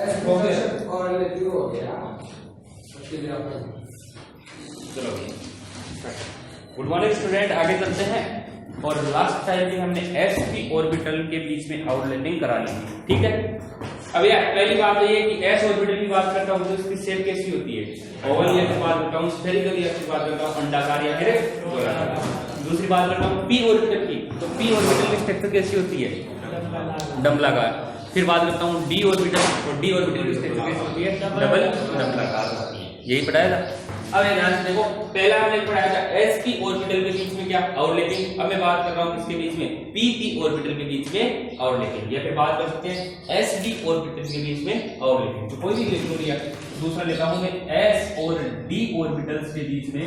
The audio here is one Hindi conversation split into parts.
और ये हो गया। चलो गुड मॉर्निंग स्टूडेंट, आगे चलते हैं। और लास्ट टाइम भी हमने एस पी ऑर्बिटल के बीच में आउटलाइनिंग करा ली थी, ठीक है। अब यार पहली बात ये है कि एस ऑर्बिटल की बात करता हूँ तो इसकी शेप कैसी होती है, ओवल या की बात करता हूँ, स्फेरिकल या की बात करता हूँ, अंडाकार या फिर गोलाकार। दूसरी बात करता हूँ पी ऑर्बिटल की, तो पी ऑर्बिटल की स्ट्रक्चर कैसी होती है, डम्बलाकार। फिर बात करता हूँ डी ऑर्बिटल, और डी ऑर्बिटल की स्ट्रक्चर कैसी होती है, डबल डम्बलाकार होती है। यही पढ़ाया था। अब ध्यान से देखो, पहला हमने पढ़ाया था एस पी ऑर्बिटल के बीच में क्या, आउटलाइनिंग। अब मैं बात कर रहा हूँ किसके बीच में, पी पी ऑर्बिटल के बीच में आउटलाइनिंग। या फिर बात कर सकते हैं एस डी ऑर्बिटल के बीच में आउटलाइनिंग। तो कोई भी लिख लो लिया। दूसरा लेता हूं मैं एस और डी ऑर्बिटल्स के बीच में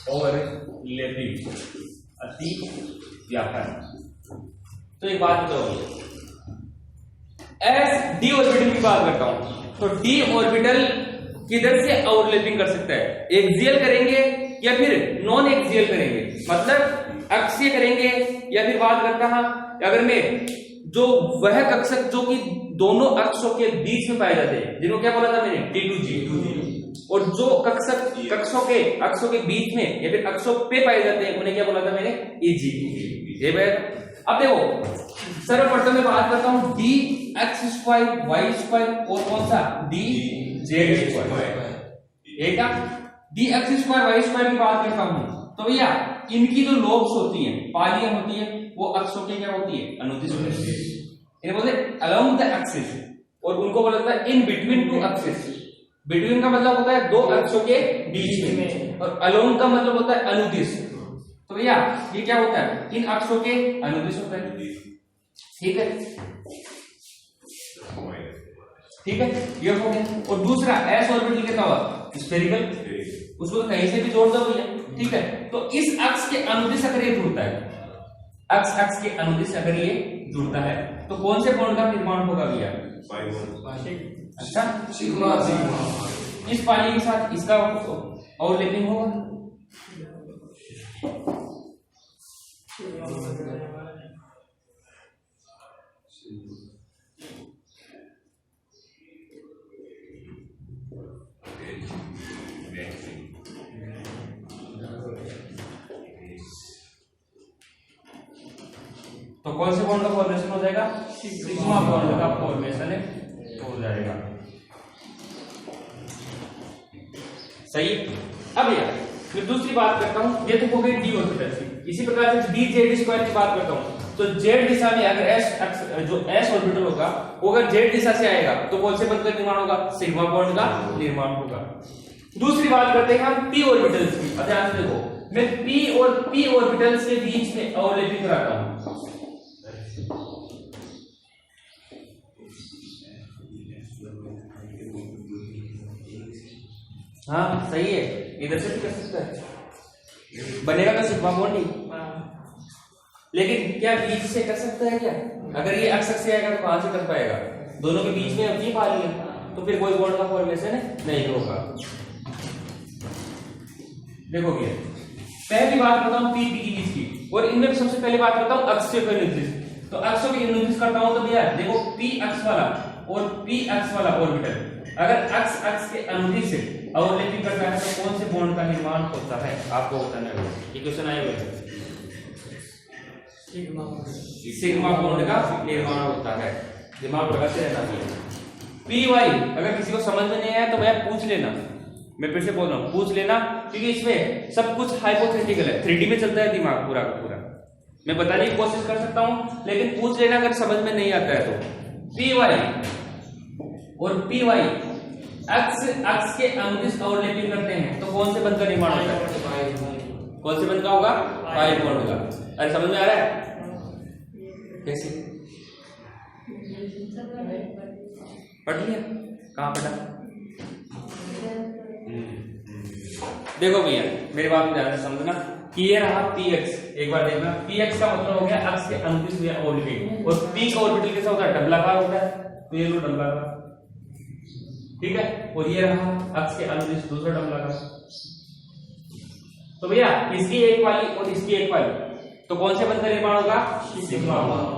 ओवरलैपिंग, अति व्यापन। तो एक बात बताओ, एस डी ऑर्बिटल की बात करता हूं तो डी ऑर्बिटल किधर से ओवरलैपिंग कर सकता है, एक्सियल करेंगे या फिर नॉन एक्सियल करेंगे, मतलब अक्षीय करेंगे। या फिर बात करता हूं अगर मैं जो वह कक्षक जो कि दोनों अक्षों के बीच में पाए जाते हैं, जिनको क्या बोला था मैंने, T2G, और जो कक्षक अक्षों के बीच में या फिर अक्षों पे पाए जाते हैं उन्हें क्या बोला था मैंने, EG। अब देखो सर्वप्रथम मैं बात करता हूं d x square Y square और कौन सा डी जेड स्क्वायर। एक d x square Y square की बात करता हूं तो भैया इनकी जो लोब्स होती हैं, पालियां होती हैं, वो अक्षों के क्या होती है, अनुदिश होती है। इन्हें बोलते हैं अलोंग द एक्सिस, और उनको बोला जाता है in between two axis. Between का मतलब होता है दो अक्षों के बीच में, और अलोंग का मतलब होता है अनुदिश। तो भैया ये क्या होता है, इन अक्षों के अनुदिश होता है, ठीक है, ठीक है, ये हो गया। और दूसरा एस ऑर्बिटल के तहत स्फेरिकल, उसको कहीं से भी जोड़ दो भैया, ठीक है। तो इस अक्ष के अनुदिश अगर ये जुड़ता है, अक्ष के अनुदिश अगर ये जुड़ता है तो कौन से बॉन्ड का निर्माण होगा भैया, अच्छा सिग्मा। इस पानी के साथ इसका ओवरलैपिंग होगा। तो कौन से बॉन्ड का फॉर्मेशन हो जाएगा, सिग्मा बॉन्ड का फॉर्मेशन हो जाएगा, सही। अब यार फिर दूसरी बात करता हूं, ये तो हो गई डी ऑर्बिटल की। इसी प्रकार से डी जेड स्क्वायर की बात करता हूं तो जेड दिशा में अगर एस ऑर्बिटल होगा वो अगर जेड दिशा से आएगा तो कौन से बंध का निर्माण होगा, सिग्मा बॉन्ड का निर्माण होगा। दूसरी बात करते हैं हम पी ऑर्बिटल्स की। ध्यान से देखो, मैं पी ऑर्बिटल्स के बीच में ओवरलैपिंग कराता हूं। हाँ सही है, इधर से भी कर सकता है, बनेगा तो सिग्मा बॉन्ड ही। लेकिन क्या बीच से कर सकता है क्या, अगर ये अक्ष से आएगा तो कहां से कर पाएगा, दोनों के बीच में अपनी पा लिया तो फिर कोई बॉन्ड का फॉर्मेशन नहीं होगा। देखो भैया पहली बात करता हूं पी पी के बीच की, और इनमें सबसे पहले बात करता हूं अक्षीय के अनुदिश। तो अक्षों के अनुदिश करता हूं तो भैया देखो पी अक्ष वाला और पी अक्ष वाला ऑर्बिटल अगर अक्ष के अनुदिश से ओवरलैपिंग करता है तो कौन से बॉन्ड का निर्माण होता है, आपको बताना है। ये क्वेश्चन आए हुए हैं, सिग्मा बॉन्ड का निर्माण होता है, दिमाग लगाते रहना चाहिए। पी वाई अगर किसी को समझ में नहीं आया तो भैया पूछ लेना, मैं फिर से बोल रहा हूँ पूछ लेना, क्योंकि इसमें सब कुछ हाइपोथेटिकल है, 3D में चलता है दिमाग पूरा का पूरा। मैं बताने की कोशिश कर सकता हूँ लेकिन पूछ लेना अगर समझ में नहीं आता है तो। पी वाई और पी वाई अक्ष के अनुदिश ओवरलैपिंग करते हैं तो कौन से बंध का निर्माण होता है, कौन से बंध का होगा, पाई बॉन्ड का। अरे समझ में आ रहा है कैसे, पढ़ लिया, कहां पढ़ा। देखो भैया मेरी बात में ध्यान से समझना कि ये रहा पी एक्स, एक बार देखना पी एक्स का मतलब हो गया अक्ष के अनुदिश या ओवरलैपिंग, और पी का ऑर्बिटल कैसा होता है, डबलाकार होता है, तो ये लो डबलाकार, ठीक है। और ये रहा अक्ष के अनुदिश दूसरा डबलाकार। तो भैया इसकी एक वाली और इसकी एक वाली, तो कौन से बंध का निर्माण होगा, सिग्मा बॉन्ड।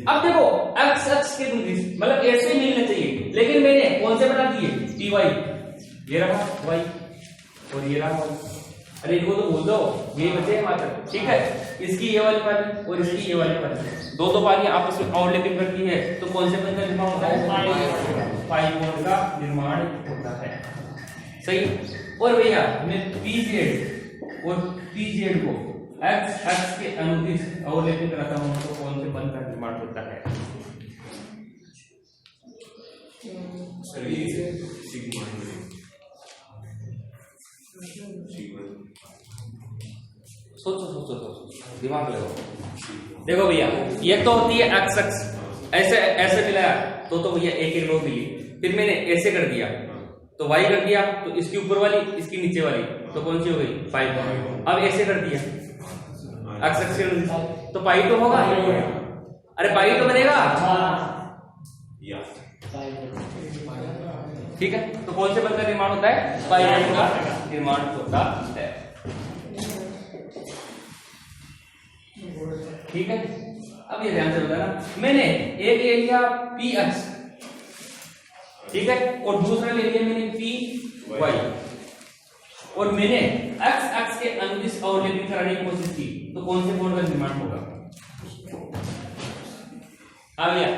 अब देखो एक्स एक्स के मतलब ऐसे मिलने चाहिए, लेकिन मैंने कौन से बना दिए, टी वाई, ये रहा वाई और ये रहा वाई। अरे इनको तो बोल दो, ये बचे हमारे, ठीक है। इसकी ये वाली पानी और इसकी ये वाली पानी, दो पानी आपस में ओवरलैपिंग करती है, तो कौन से बंध का निर्माण होता है, पाई बॉन्ड का निर्माण होता है, सही। और भैया मैं पी जेड और पी जेड को एक्स एक्स के अनुदिश ओवरलैपिंग कराता हूं, तो कौन से बंध का निर्माण होता है, सोचो सोचो सोचो, दिमाग लगाओ। देखो भैया ये तो होती है एक्स एक्स, ऐसे ऐसे मिलाया तो भैया एक रो मिली, फिर मैंने ऐसे कर दिया तो वाई कर दिया, तो इसकी ऊपर वाली इसकी नीचे वाली तो कौन सी हो गई, पाई। अब ऐसे कर दिया एक्स एक्स तो पाई तो होगा, अरे पाई तो बनेगा, ठीक है। तो कौन से बंध का निर्माण होता है, पाई बंध का निर्माण होता है, ठीक है। अब ये ध्यान से बताना, मैंने एक ले लिया पी एक्स, ठीक है, और दूसरा ले लिया मैंने पी वाई, और मैंने एक्स एक्स के अनुदिश ओवरलैपिंग कराने की कोशिश की, तो कौन से बॉन्ड का निर्माण होगा, आ गया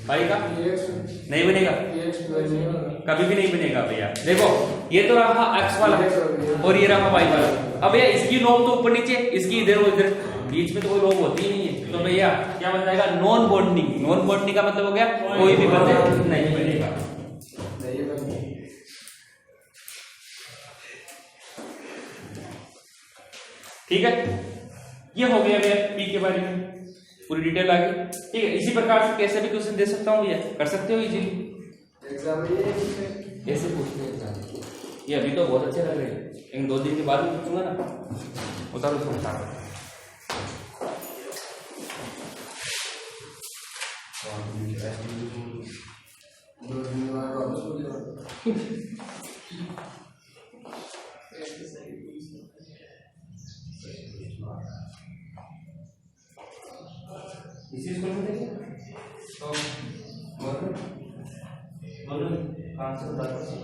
भाई का नहीं बनेगा, कभी भी नहीं बनेगा भैया। देखो ये तो रहा एक्स वाला और ये रहा वाई वाला, अब भैया इसकी नोब तो ऊपर नीचे, इसकी इधर और इधर, बीच में तो कोई नोब होती ही नहीं है, तो भैया क्या बन जाएगा, नॉन बॉन्डिंग। नॉन बॉन्डिंग का मतलब हो गया कोई भी बंध नहीं बनेगा, ठीक है। ये हो गया भैया पी के बारे में पूरी डिटेल आ गई, ठीक है। इसी प्रकार से कैसे भी क्वेश्चन दे सकता हूँ, ये कर सकते हो इजीली एग्जाम में, ऐसे पूछते हैं एग्जाम। ये अभी तो बहुत अच्छे लग रहे हैं, लेकिन 2 दिन के बाद भी पूछूंगा ना, उतारो समझा। इसी स्कूल में देखिए तो बोलो कहाँ से बताते हैं,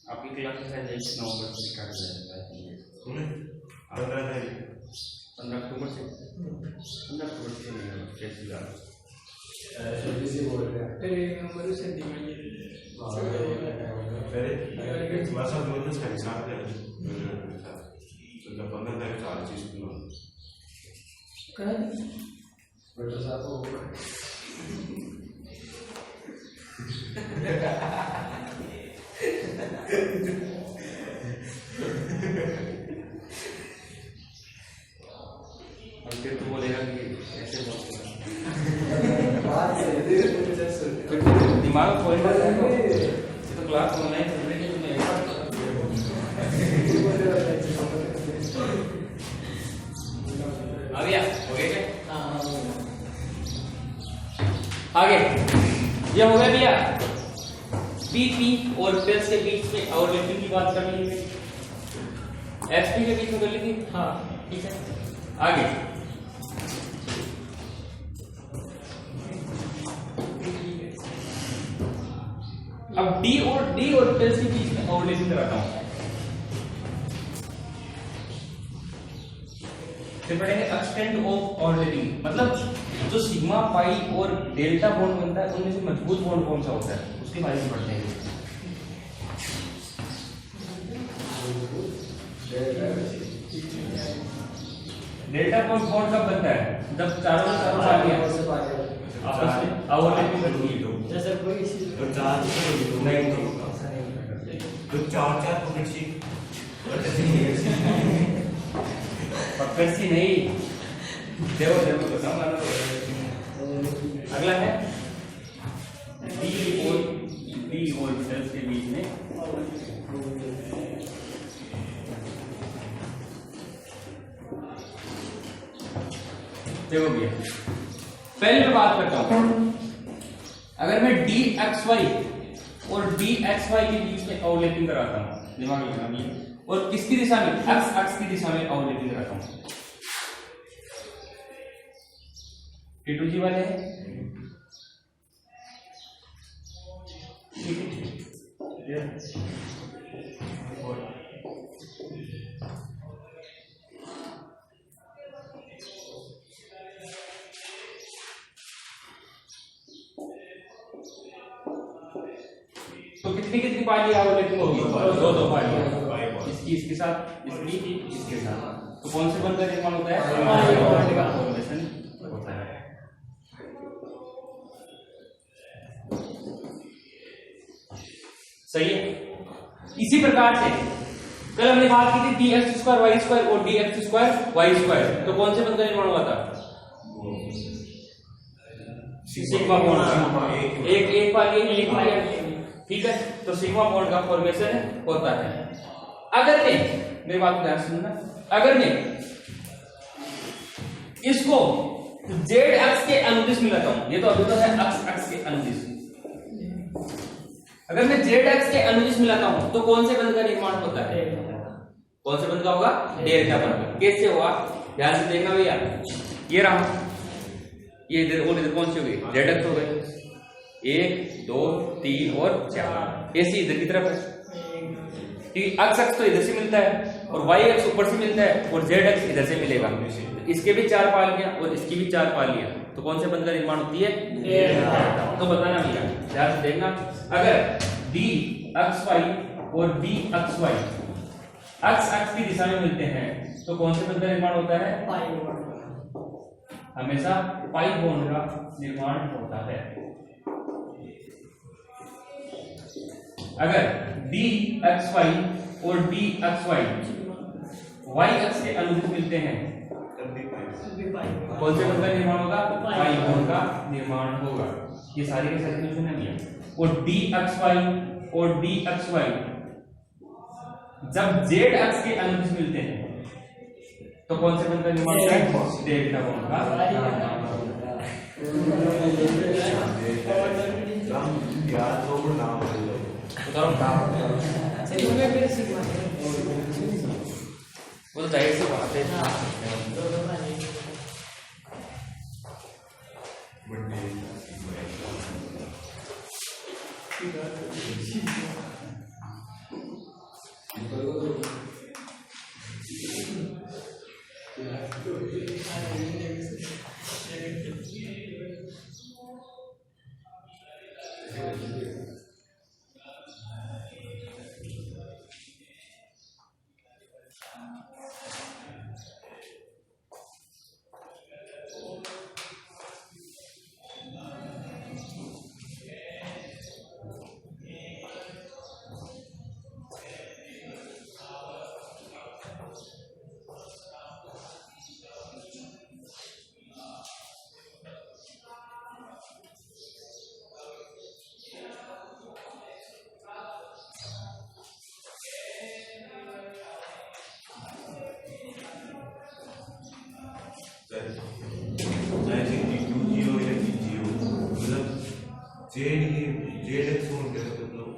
आपकी क्लासेस है 1 नवंबर से स्टार्ट हो जाएगा, 15 अक्टूबर से 15 अक्टूबर से कैसे जा रहा है वैसा बिजनेस का हिसाब है मतलब 15 तक 4 चीज बेटा साहब को फिर तो बोलेगा कि ऐसे दिमाग खोल तो क्लास ऑनलाइन चल रही है आ गया हो गया क्या? आगे ये हो गया भैया पी और पेस के बीच में ओवरलैपिंग की बात कर ली है एसपी के बीच में कर ली थी हाँ ठीक है आगे अब डी और पेस के बीच में ओवरलैपिंग कराता हूं फिर पढ़ेंगे एक्सटेंट ऑफ ओवरलैपिंग मतलब जो सिग्मा पाई और डेल्टा बॉन्ड बनता है उनमें से मजबूत बॉन्ड कौन सा होता है उसके बारे में पढ़ते हैं डेल्टा बॉन्ड कब बनता है जब चारों पार्टियां आपस में ओवरलैपिंग करती है जैसे कोई तो चार पकड़ पकड़ सी नहीं देखो बताऊंगा ना अगला है डी और सेल्स के बीच में देखो भैया पहले मैं बात करता हूं अगर मैं डी एक्स वाई और डी एक्स वाई के बीच में ओवरलैपिंग कराता हूं दिमाग लगाइए और किसकी दिशा में एक्स एक्स की दिशा में ओवरलैपिंग कराता हूं T2G वाले हैं तो कितनी पार्टी ओवरलैपिंग होगी दो पार्टियां इसकी इसके साथ इसके साथ तो कौन से बंद का निर्माण होता है फॉर्मेशन होता है सही है इसी प्रकार से कल हमने बात की थी D x square Y square और D x square Y square तो कौन से बंद का निर्माण हुआ था सिग्मा बॉन्ड एक पाली लिख लिया ठीक है तो सिग्मा बॉन्ड का फॉर्मेशन होता है अगर मैं मेरी बात को ध्यान सुनना अगर मैं इसको जेड एक्स के अनुदिश मिलाता हूं ये तो अभी तो है एक्स एक्स के अनुदिश अगर मैं जेड एक्स के अनुदिश मिलाता हूं तो कौन से बंद का निर्माण होता है कौन से बंद का होगा डेल्टा बंद कैसे होगा ध्यान से देखना भैया ये रहा ये इधर और इधर कौन सी हो गई जेड एक्स हो गए 1 2 3 और 4 ऐसी इधर की तरफ है एक्स एक्स तो इधर से मिलता है और वाई एक्स ऊपर से मिलता है और जेड एक्स इधर से मिलेगा इसके भी 4 पालियां और इसकी भी 4 पालियां तो कौन से बंद का निर्माण होती है तो बताना भैया ध्यान से देखना अगर डी एक्स वाई और D x y x x की दिशा में मिलते हैं तो कौन से बंद का निर्माण होता है हमेशा पाई बॉन्ड का निर्माण होता है अगर डी एक्स वाई और D x y y x के अनुदिश मिलते हैं कौन से बंद का निर्माण होगा पाई बॉन्ड का निर्माण होगा ये सारी के सारी क्वेश्चन है भैया और डी एक्स वाई और डी एक्स वाई जब जेड एक्स के अनुदिश मिलते हैं तो कौन से बंद का निर्माण होगा डेल्टा बॉन्ड का वो तो जाहिर सी बात है जेड एक्स हो गया मतलब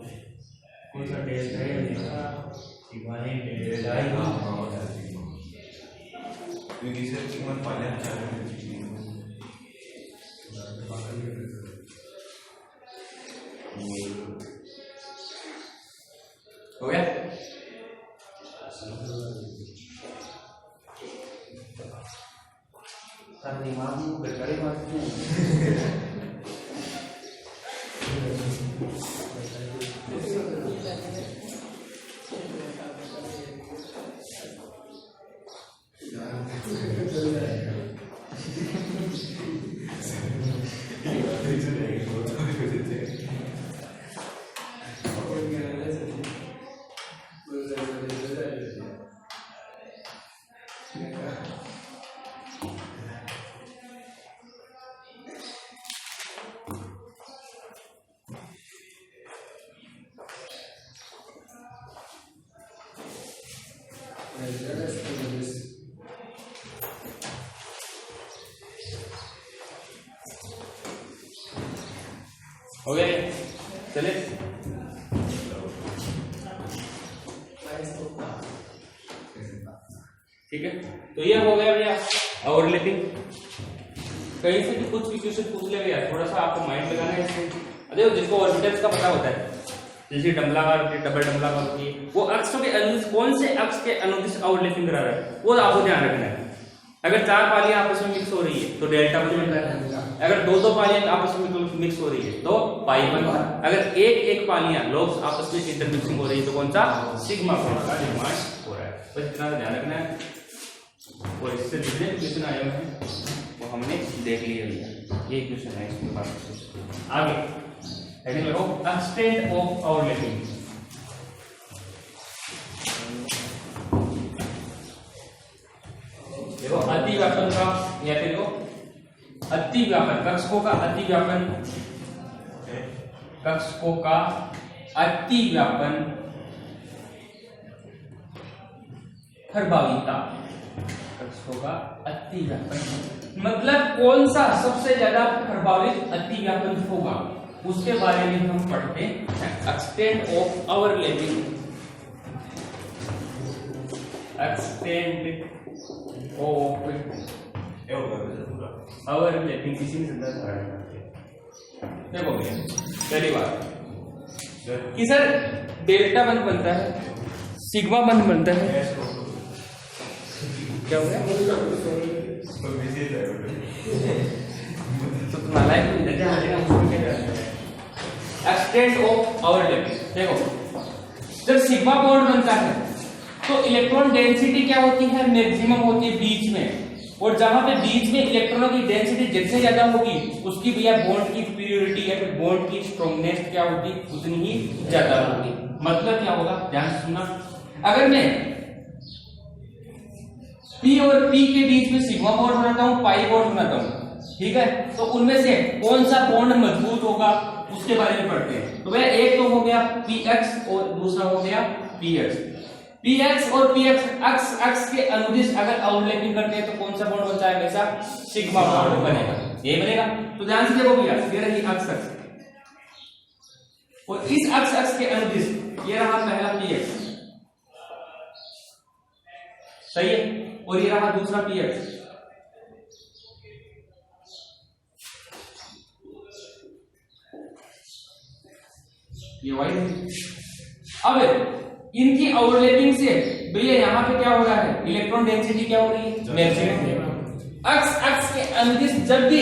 कौन सा डेल्टा है सिग्मा है डेल्टा है क्योंकि सर कीमत पाले हो गया। सर दिमाग में गड़बड़ी मत हो गया। चले ठीक है, तो ये हो गया भैया ओवरलैपिंग। कहीं से भी कुछ भी क्वेश्चन पूछ ले भैया, थोड़ा सा आपको माइंड लगाना है इसमें। देखो जिसको ऑर्बिटल्स का पता होता है, जैसे डबल डबलाकार होती है, वो अक्षों के अनुदिश कौन से अक्ष के अनुदिश ओवरलैपिंग करा रहा है वो आपको ध्यान रखना है। अगर 4 पालियां आपस में मिक्स हो रही है तो डेल्टा बन रहा है। अगर 2-2 पालियां आपस में मिक्स हो रही है तो पाई बन रहा है। अगर 1-1 पालियां लोब्स आपस में इंटरमिक्सिंग हो रही है तो कौन सा सिग्मा कोण का निर्माण हो रहा है। बस इतना ध्यान रखना है। और इससे जितने क्वेश्चन आए हुए हैं वो हमने देख लिए भैया। ये क्वेश्चन है इसके बाद आगे हेडिंग लगाओ एक्सटेंट ऑफ ओवरलैपिंग। देखो अतिव्यापन का या फिर अतिव्यापन कक्षकों का अतिव्यापन, कक्षकों का अतिव्यापन प्रभाविता, कक्षकों का अतिव्यापन मतलब कौन सा सबसे ज्यादा प्रभावित अतिव्यापन होगा उसके बारे में हम पढ़ते हैं। Extent of overlapping, extent of overlapping किसी ने संदर्भ देखो भैया। पहली बात कि सर डेल्टा बंध बनता है, सिग्मा बंध बनता है, क्या हो गया तो नालायक एक्सटेंट ऑफ ओवरलैपिंग। देखो जब सिग्मा बॉन्ड बनता है तो इलेक्ट्रॉन डेंसिटी क्या होती है, मैक्सिमम होती है बीच में, और जहां पे बीच में इलेक्ट्रॉनों की डेंसिटी जितनी ज्यादा होगी उसकी भैया बॉन्ड की प्योरिटी या फिर बॉन्ड की स्ट्रॉन्गनेस क्या होगी उतनी ही ज्यादा होगी। मतलब क्या होगा ध्यान से सुनना, अगर मैं P और P के बीच में सिग्मा बॉन्ड बनाता हूं, पाई बॉन्ड बनाता हूं, ठीक है, तो उनमें से कौन सा बॉन्ड मजबूत होगा उसके बारे में पढ़ते हैं। तो भैया एक तो हो गया PX और दूसरा हो गया PX। PX और PX अक्ष के अनुदिश अगर ओवरलैपिंग करते हैं तो कौन सा बॉन्ड बनता है हमेशा सिग्मा बॉन्ड बनेगा, ये बनेगा। तो ध्यान से देखो भैया, ये रही अक्ष और इस अक्ष के अनुदिश ये रहा पहला PX, सही है, और ये रहा दूसरा PX। ये वाई। अब इनकी ओवरलैपिंग से भैया यहाँ पे क्या हो रहा है, इलेक्ट्रॉन डेंसिटी क्या हो रही है, मैक्सिमम। अक्ष के अनुदिश जब भी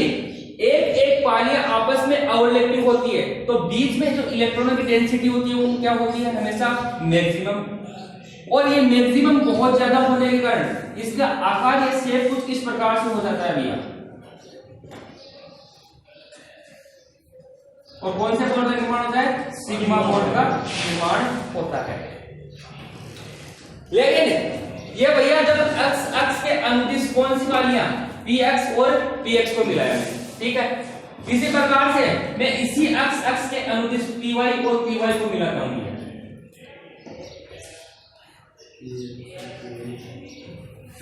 एक पालियां आपस में ओवरलैपिंग होती है तो बीच में जो इलेक्ट्रॉनों की डेंसिटी होती है वो क्या होती है हमेशा मैक्सिमम, और ये मैक्सिमम बहुत ज्यादा होने के कारण इसका आकार या शेप कुछ इस प्रकार से हो जाता है भैया। और कौन से बॉन्ड का निर्माण होता है, सिग्मा बॉन्ड का निर्माण होता है। लेकिन ये भैया जब अक्ष के अनुदिश कौन सी वालियां PX और PX को मिलाया, ठीक है, इसी प्रकार से मैं इसी अक्ष के अनुदिश PY और PY को मिलाता हूं।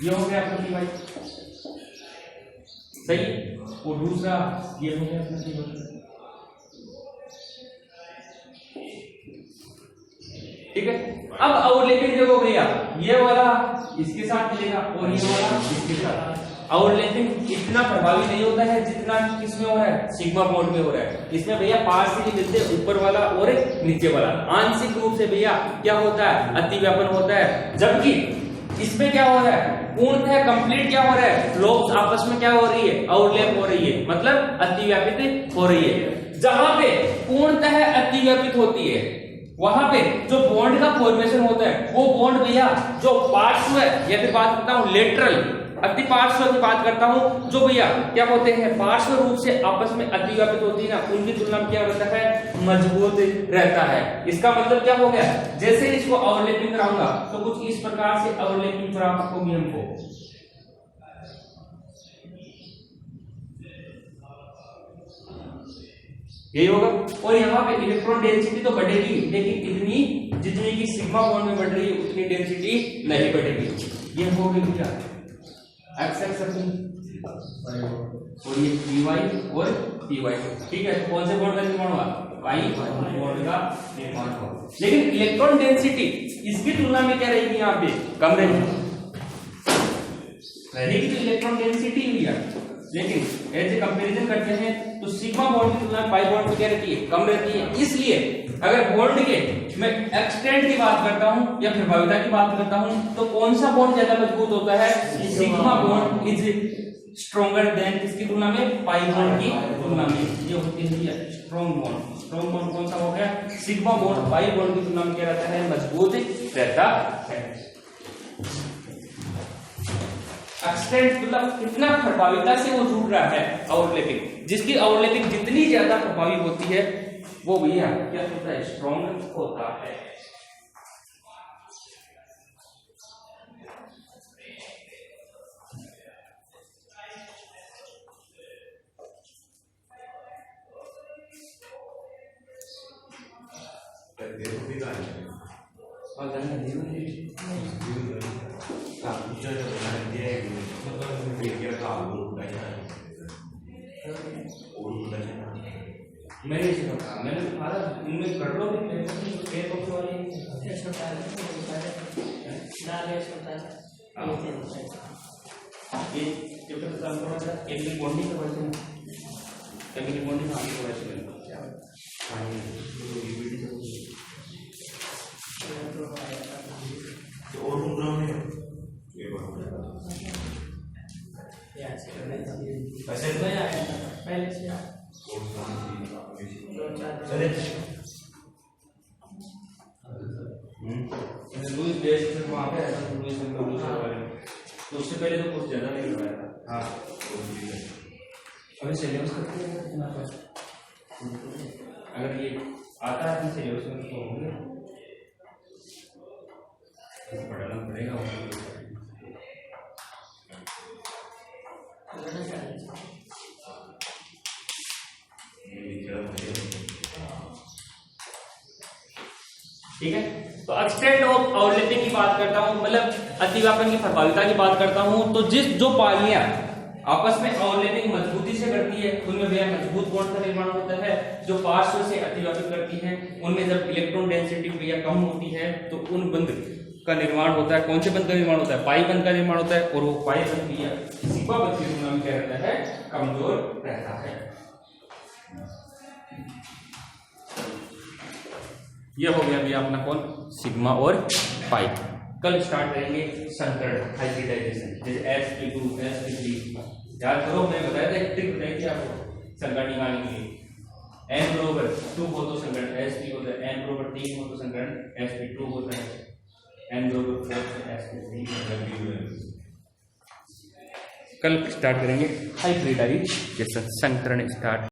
ये हो गया आपका PY, सही, और दूसरा ये हो गया अपना PY। ठीक है। अब ओवरलैपिंग देखो भैया, ये वाला इसके साथ मिलेगा और ये वाला इसके साथ। ओवरलैपिंग इतना प्रभावी नहीं होता है जितना किसमें हो रहा है, सिग्मा बॉन्ड में हो रहा है। इसमें भैया पार्शियली मिलते हैं, ऊपर वाला और नीचे वाला। आंशिक रूप से भैया क्या होता है, अतिव्यापन होता है। जबकि इसमें क्या हो रहा है, पूर्णतः कंप्लीट क्या हो रहा है, लोब्स आपस में क्या हो रही है, ओवरलैप हो रही है, मतलब अतिव्यापित हो रही है। जहां पे पूर्णतः अतिव्यापित होती है वहां पे जो बॉन्ड का फॉर्मेशन होता है वो बॉन्ड भैया जो पार्श्व है, या फिर बात करता हूं लेटरल अति पार्श्व की बात करता हूं, जो भैया क्या होते हैं पार्श्व रूप से आपस में अतिव्यापित होती है ना, उनकी तुलना में क्या रहता है, मजबूत रहता है। इसका मतलब क्या हो गया, जैसे इसको ओवरलैपिंग कराऊंगा तो कुछ इस प्रकार से ओवरलैपिंग प्राप्त होगी हमको। यही होगा। और यहाँ पे इलेक्ट्रॉन डेंसिटी तो बढ़ेगी, लेकिन इतनी जितनी की सिग्मा बॉन्ड में बढ़ रही है उतनी डेंसिटी नहीं बढ़ेगी। ये हो गई क्या, एक्स एक्स और ये पी वाई और पी वाई। ठीक है, तो कौन से बॉन्ड का निर्माण हुआ, वाई बॉन्ड का निर्माण हुआ। लेकिन इलेक्ट्रॉन डेंसिटी इसकी तुलना में क्या रहेगी, यहाँ पे कम रहेगी तो इलेक्ट्रॉन डेंसिटी हुई है। लेकिन ऐसे कंपैरिजन करते हैं तो सिग्मा बॉन्ड की तुलना में पाई बॉन्ड में क्या रहती है, कम रहती है। इसलिए अगर बॉन्ड के मैं एक्सटेंट की बात करता हूं या प्रभाविता की बात करता हूं तो कौन सा बॉन्ड ज्यादा मजबूत होता है, sigma bond is stronger than किसकी तुलना में, पाई बॉन्ड की तुलना में। ये होती है स्ट्रॉन्ग बॉन्ड। स्ट्रॉन्ग बॉन्ड कौन सा हो गया, सिग्मा बॉन्ड। पाई बॉन्ड की तुलना में क्या रहता है, मजबूत रहता है। एक्सटेंट मतलब कितना प्रभाविता से वो जुड़ रहा है ओवरलैपिंग। जिसकी ओवरलैपिंग जितनी ज्यादा प्रभावी होती है वो भैया क्या होता है, स्ट्रॉन्ग होता है। मैंने मैंने इनमें कर लो वहां पे तो उससे पहले तो कुछ ज्यादा नहीं लगाया था। हाँ अभी सिलेबस अगर ये आता है सिलेबस में तो होंगे पढ़ना पड़ेगा। ठीक है, तो एक्सटेंट ऑफ ओवरलैपिंग की बात करता हूं, मतलब अतिव्यापन की प्रभाविता की बात करता हूं, तो जो पालियां आपस में ओवरलैपिंग मजबूती से करती है उनमें बेहद मजबूत बॉन्ड का निर्माण होता है। जो पार्श्व से अतिव्यापित करती हैं उनमें जब इलेक्ट्रॉन डेंसिटी भैया कम होती है तो उन बंध का निर्माण होता है। कौन से बंध का निर्माण होता है, पाई बंध का निर्माण होता है। और वो पाई बंध भैया सिग्मा बंध की तुलना में क्या रहता है, कमजोर रहता है। ये हो गया भैया अपना कौन, सिग्मा और पाई। कल स्टार्ट करेंगे संकरण हाइब्रिडाइजेशन, जैसे sp2 sp3। याद करो मैंने बताया था, एक ट्रिक बताई थी आपको संकरण निकालने के लिए। n बराबर 2 हो तो संकरण sp होता है, n बराबर 3 हो तो संकरण sp2 होता है, n बराबर 4 तो sp3 होता है। कल स्टार्ट करेंगे हाइब्रिडाइजेशन, संकरण स्टार्ट।